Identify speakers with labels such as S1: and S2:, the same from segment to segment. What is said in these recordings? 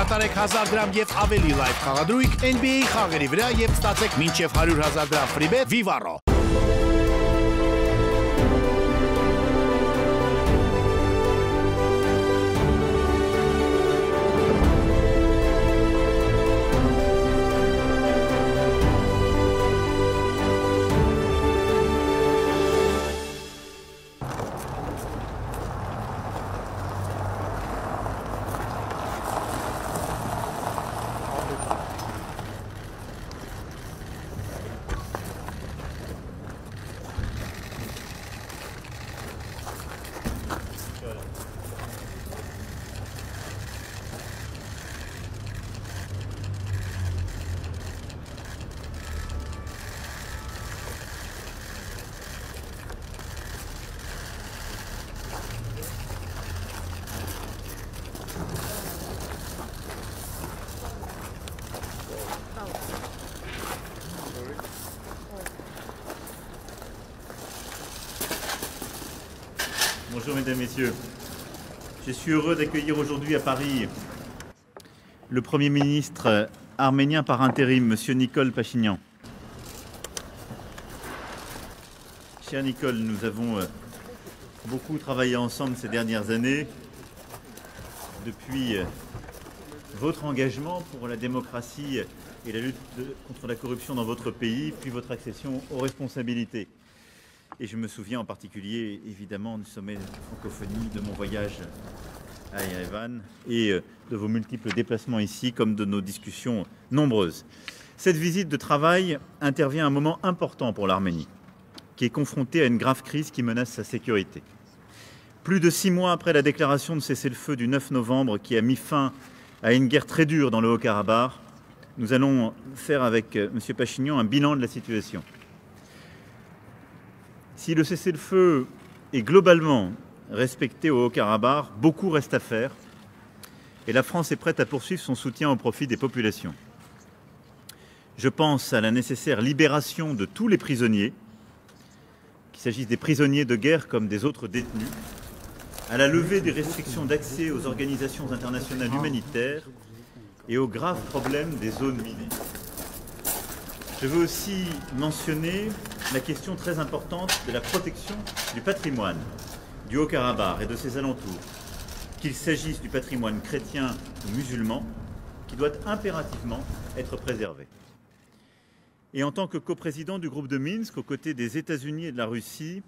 S1: Կատարեք 1000 դրամ եւ ավելի լայվ խաղադրույք NBA խաղերի վրա եւ ստացեք մինչեւ 100,000 դրամ free bet Vivaro։
S2: Bonjour mesdames, messieurs. Je suis heureux d'accueillir aujourd'hui à Paris le Premier ministre arménien par intérim, M. Nikol Pachinian. Cher Nikol, nous avons beaucoup travaillé ensemble ces dernières années depuis votre engagement pour la démocratie et la lutte contre la corruption dans votre pays, puis votre accession aux responsabilités. Et je me souviens en particulier, évidemment, du sommet de francophonie, de mon voyage à Yerevan et de vos multiples déplacements ici, comme de nos discussions nombreuses. Cette visite de travail intervient à un moment important pour l'Arménie, qui est confrontée à une grave crise qui menace sa sécurité. Plus de 6 mois après la déclaration de cessez-le-feu du 9 novembre qui a mis fin à une guerre très dure dans le Haut-Karabakh, nous allons faire avec M. Pachinian un bilan de la situation. Si le cessez-le-feu est globalement respecté au Haut-Karabakh, beaucoup reste à faire et la France est prête à poursuivre son soutien au profit des populations. Je pense à la nécessaire libération de tous les prisonniers, qu'il s'agisse des prisonniers de guerre comme des autres détenus, à la levée des restrictions d'accès aux organisations internationales humanitaires et aux graves problèmes des zones minées. Je veux aussi mentionner la question très importante de la protection du patrimoine du Haut-Karabakh et de ses alentours, qu'il s'agisse du patrimoine chrétien ou musulman, qui doit impérativement être préservé. Et en tant que coprésident du groupe de Minsk, aux côtés des États-Unis et de la Russie,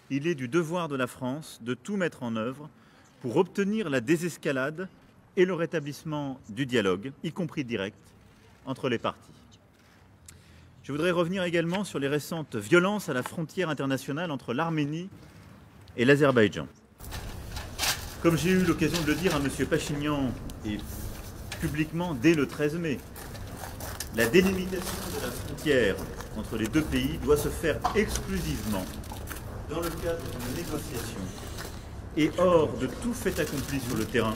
S2: il est du devoir de la France de tout mettre en œuvre pour obtenir la désescalade et le rétablissement du dialogue, y compris direct, entre les parties. Je voudrais revenir également sur les récentes violences à la frontière internationale entre l'Arménie et l'Azerbaïdjan. Comme j'ai eu l'occasion de le dire à M. Pachinian et publiquement dès le 13 mai, la délimitation de la frontière entre les deux pays doit se faire exclusivement dans le cadre d'une négociation et hors de tout fait accompli sur le terrain,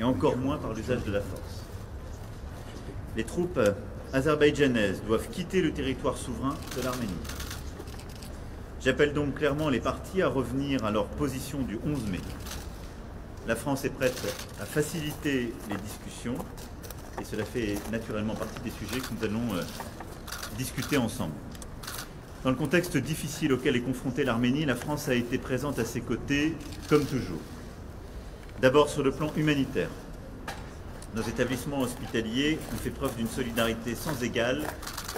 S2: et encore moins par l'usage de la force. Les troupes azerbaïdjanaises doivent quitter le territoire souverain de l'Arménie. J'appelle donc clairement les parties à revenir à leur position du 11 mai. La France est prête à faciliter les discussions et cela fait naturellement partie des sujets que nous allons discuter ensemble. Dans le contexte difficile auquel est confrontée l'Arménie, la France a été présente à ses côtés, comme toujours. D'abord sur le plan humanitaire. Nos établissements hospitaliers ont fait preuve d'une solidarité sans égale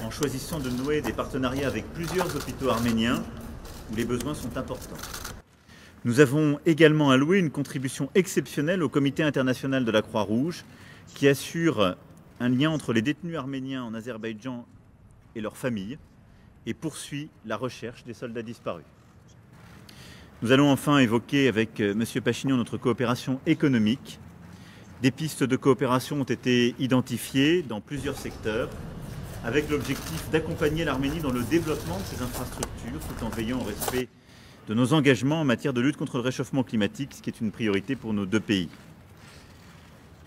S2: en choisissant de nouer des partenariats avec plusieurs hôpitaux arméniens où les besoins sont importants. Nous avons également alloué une contribution exceptionnelle au Comité international de la Croix-Rouge qui assure un lien entre les détenus arméniens en Azerbaïdjan et leurs familles et poursuit la recherche des soldats disparus. Nous allons enfin évoquer avec M. Pachinian notre coopération économique. Des pistes de coopération ont été identifiées dans plusieurs secteurs avec l'objectif d'accompagner l'Arménie dans le développement de ses infrastructures tout en veillant au respect de nos engagements en matière de lutte contre le réchauffement climatique, ce qui est une priorité pour nos deux pays.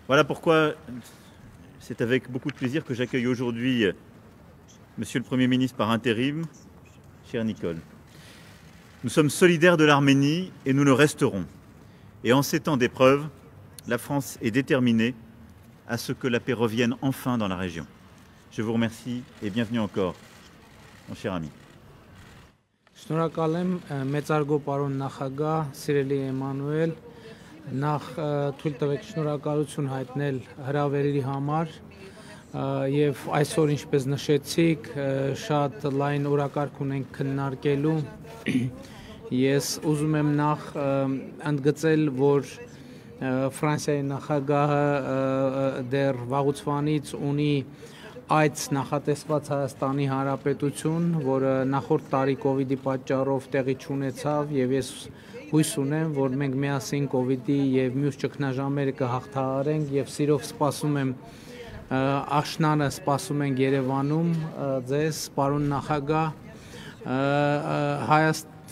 S2: Voilà pourquoi c'est avec beaucoup de plaisir que j'accueille aujourd'hui Monsieur le Premier ministre par intérim, cher Nikol. Nous sommes solidaires de l'Arménie et nous le resterons. Et en ces temps d'épreuve, la France est déterminée à ce que la paix revienne enfin dans la région. Je vous remercie et bienvenue encore, mon cher ami.
S3: Շնորհակալ եմ մեծարգո պարոն նախագահ, սիրելի Էմանուել, նախ թույլ տվեք շնորհակալություն հայտնել հրավերի համար եւ այսօր ինչպես նշեցիք, շատ լայն օրակարգ ունենք քննարկելու։ Ես ուզում եմ նախ ընդգծել, որ Ֆրանսիայի նախագահը դեռ վաղուց ունի այդ նախատեսված Հայաստանի Հանրապետություն, որը նախորդ տարի կոവിഡ്ի պատճառով տեղի չունեցավ եւ ես հույս ունեմ, որ մենք միասին կոവിഡ്ի եւ մյուս ճգնաժամերը կհաղթահարենք եւ սիրով սպասում եմ աշնանը սպասում ենք Երևանում ձեզ, պարոն նախագահ,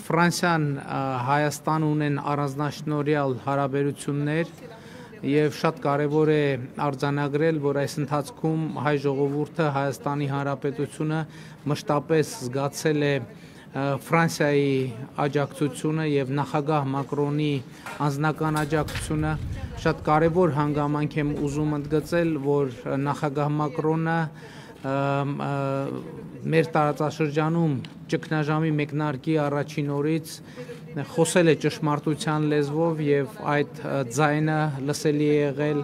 S3: Ֆրանսիան Հայաստան ունեն առանձնաշնորհյալ հարաբերություններ Եվ շատ կարևոր է արձանագրել, որ այս ընթացքում հայ ժողովուրդը Հայաստանի Հանրապետությունը մշտապես զգացել է Ֆրանսիայի աջակցությունը եւ նախագահ Մակրոնի անձնական աջակցությունը շատ կարևոր հանգամանք եմ ուզում ընդգծել, որ նախագահ Մակրոնը մեր տարածաշրջանում ճգնաժամի մեկնարկի առաջին օրից խոսել է ճշմարտության լեզվով եւ այդ ձայնը լսելի է եղել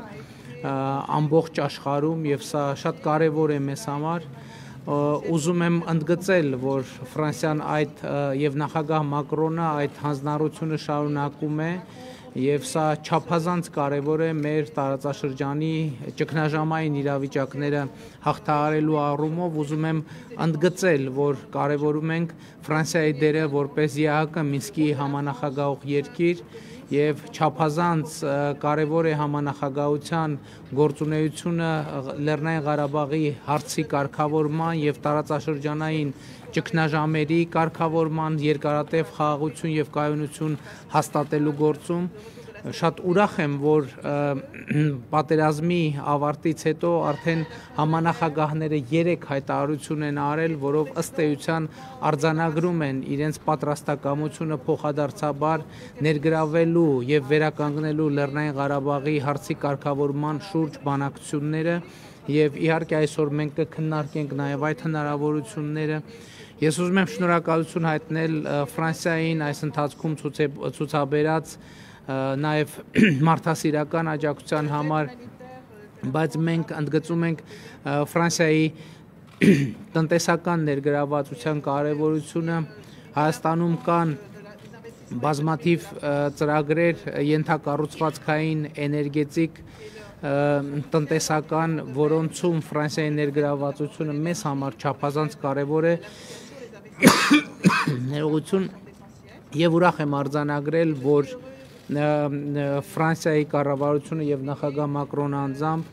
S3: ամբողջ աշխարհում եւ սա շատ կարեւոր է մեզ համար ուզում եմ ընդգծել որ Ֆրանսիան այդ եւ նախագահ Մակրոնը այդ հանձնառությունը շարունակում է եւ սա չափազանց կարեւոր է մեր տարածաշրջանի ճգնաժամային իրավիճակները հաղթահարելու առումով ուզում եմ ընդգծել որ կարևորում ենք Ֆրանսիայի դերը որպես ԵԱՀԿ Մինսկի համանախագահող երկիր եւ չափազանց կարեւոր է համանախագահության գործունեությունը Լեռնային Ղարաբաղի հարցի կարգավորման եւ տարածաշրջանային ճգնաժամերի կարգավորման երկարատև խաղաղություն եւ կայունություն հաստատելու գործում շատ ուրախ եմ որ պատերազմի ավարտից հետո արդեն համանախագահները 3 հայտարարություն են արել որով ըստ էության արձանագրում են իրենց պատրաստակամությունը փոխադարձաբար ներգրավելու եւ վերականգնելու Լեռնային Ղարաբաղի հարցի կարգավորման շուրջ բանակցությունները եւ իհարկե այսօր մենք կքննարկենք նաեւ այդ հնարավորությունները Ես ուզում եմ շնորհակալություն հայտնել Ֆրանսիային այս ընթացքում ցուցաբերած նաև մարդասիրական աջակցության համար, բայց մենք ընդգծում ենք Ֆրանսիայի տնտեսական ներգրավվածության կարևորությունը Հայաստանում կան բազմաթիվ ծրագրեր ենթակառուցվածքային էներգետիկ տնտեսական որոնցում Ֆրանսիայի ներգրավվածությունը մեզ համար չափազանց կարևոր է ներողություն եւ ուրախ եմ արձանագրել որ Ֆրանսիայի կառավարությունը եւ նախագահ Մակրոնը անձամբ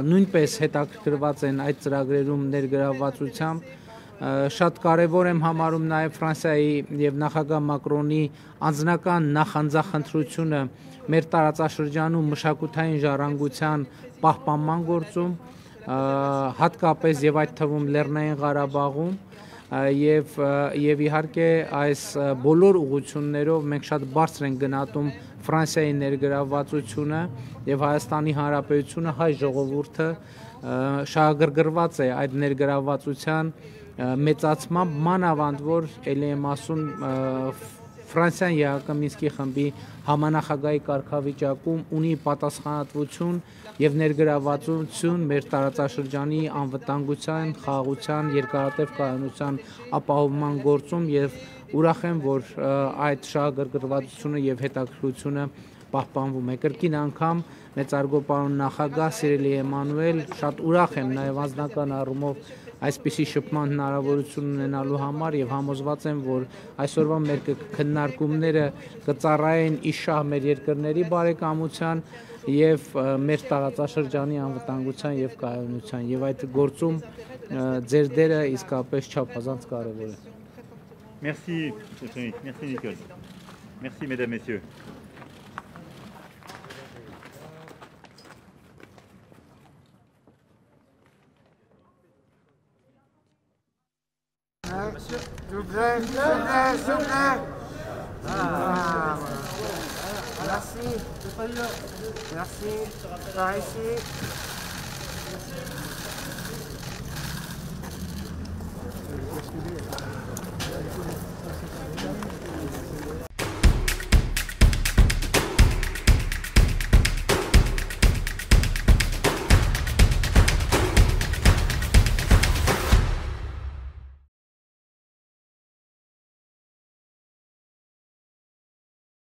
S3: նույնպես հետաքրքրված են այդ ծրագրերում ներգրավվածությամբ շատ կարևոր եմ համարում նաեւ Ֆրանսիայի եւ նախագահ Մակրոնի անձնական նախանձախնդրությունը մեր տարածաշրջանում մշակութային ժառանգության պահպանման գործում հատկապես եւ այդ թվում Լեռնային Ղարաբաղում եւ իհարկե այս բոլոր ուղղություններով մենք շատ բարձր ենք գնահատում Ֆրանսիայի ներգրավվածությունը եւ Հայաստանի Հանրապետությունը հայ ժողովուրդը շահագրգռված է այդ ներգրավվածության մեծացմամբ մանավանդ որ ելի եմ ասում Ֆրանսիան ԵԱՀԿ Մինսկի խմբի համանախագահի կարգավիճակում ունի պատասխանատվություն եւ ներգրավվածություն մեր տարածաշրջանի անվտանգության, խաղաղության, երկարատև կայունության ապահովման գործում եւ ուրախ եմ որ այդ շահագրգռվածությունը եւ հետաքրքրությունը պահպանվում է կրկին անգամ մեծարգո պարոն նախագահ սիրելի Էմանուել շատ ուրախ եմ նաեւ անձնական առումով այսպիսի շփման հնարավորություն ունենալու համար եւ համոզված եմ որ այսօրվա մեր քննարկումները կծառայեն իշահ մեր երկրների բարեկամության եւ մեր տարածաշրջանի անվտանգության եւ կայունության եւ այդ գործում ձեր դերը իսկապես չափազանց կարեւոր է
S2: Merci merci Nicole Merci mesdames messieurs
S4: Monsieur, s'il vous plaît, s'il vous plaît, s'il vous plaît. Merci. Merci. Par ici.